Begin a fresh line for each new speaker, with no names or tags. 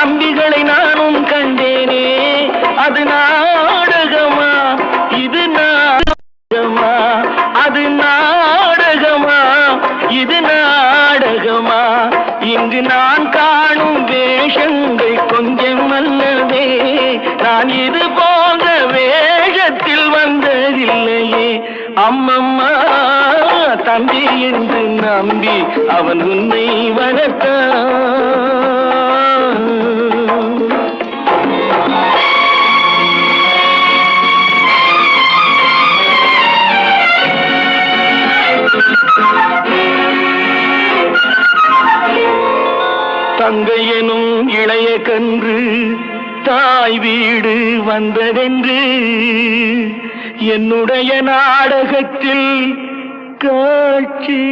தம்பிகளை நானும் கண்டேனே. அது நாடகமா இது நாடகமா, அது நாடகமா இது நாடகமா. இங்கு நான் காணும் வேஷங்கள் கொஞ்சம் அல்லவே, நான் இது போன்ற வேஷத்தில் வந்ததில்லையே. அம்மம்மா தம்பி என்று நம்பி அவன் உன்னை வளர்த்தான். தங்கை எனும் இளைய கன்று தாய் வீடு வந்ததென்று என்னுடைய நாடகத்தில் காட்சி